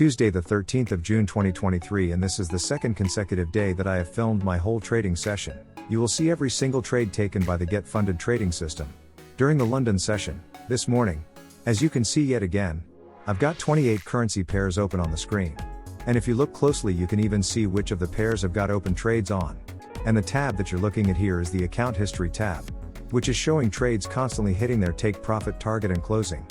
Tuesday the 13th of June 2023, and this is the second consecutive day that I have filmed my whole trading session. You will see every single trade taken by the Get Funded trading system. During the London session, this morning, as you can see yet again, I've got 28 currency pairs open on the screen. And if you look closely, you can even see which of the pairs have got open trades on. And the tab that you're looking at here is the Account History tab, which is showing trades constantly hitting their take profit target and closing.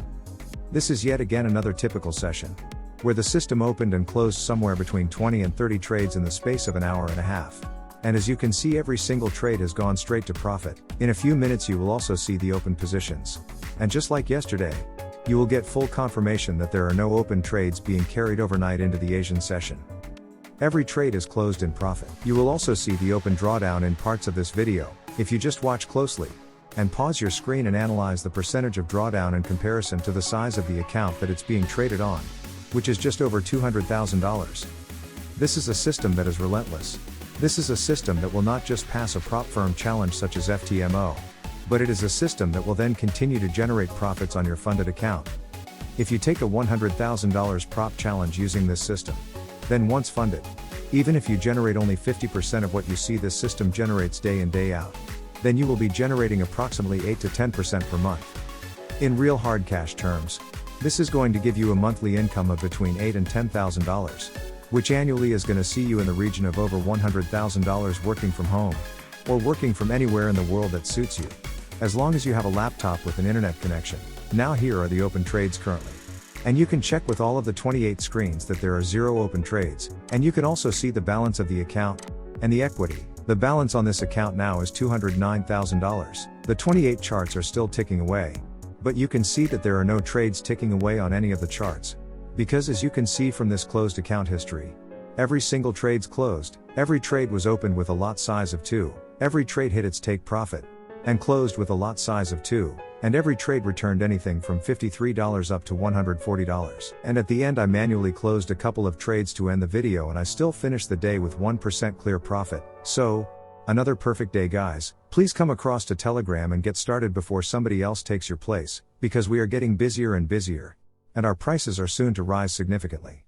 This is yet again another typical session, where the system opened and closed somewhere between 20 and 30 trades in the space of an hour and a half. And as you can see, every single trade has gone straight to profit. In a few minutes you will also see the open positions. And just like yesterday, you will get full confirmation that there are no open trades being carried overnight into the Asian session. Every trade is closed in profit. You will also see the open drawdown in parts of this video, if you just watch closely, and pause your screen and analyze the percentage of drawdown in comparison to the size of the account that it's being traded on, which is just over $200,000. This is a system that is relentless. This is a system that will not just pass a prop firm challenge such as FTMO, but it is a system that will then continue to generate profits on your funded account. If you take a $100,000 prop challenge using this system, then once funded, even if you generate only 50% of what you see this system generates day in day out, then you will be generating approximately 8 to 10% per month. In real hard cash terms, this is going to give you a monthly income of between $8,000 and $10,000, which annually is going to see you in the region of over $100,000 working from home, or working from anywhere in the world that suits you, as long as you have a laptop with an internet connection. Now here are the open trades currently. And you can check with all of the 28 screens that there are 0 open trades, and you can also see the balance of the account, and the equity. The balance on this account now is $209,000. The 28 charts are still ticking away, but you can see that there are no trades ticking away on any of the charts. Because as you can see from this closed account history, every single trade's closed, every trade was opened with a lot size of 2, every trade hit its take profit, and closed with a lot size of 2, and every trade returned anything from $53 up to $140. And at the end I manually closed a couple of trades to end the video, and I still finished the day with 1% clear profit. So, another perfect day, guys. Please come across to Telegram and get started before somebody else takes your place, because we are getting busier and busier, and our prices are soon to rise significantly.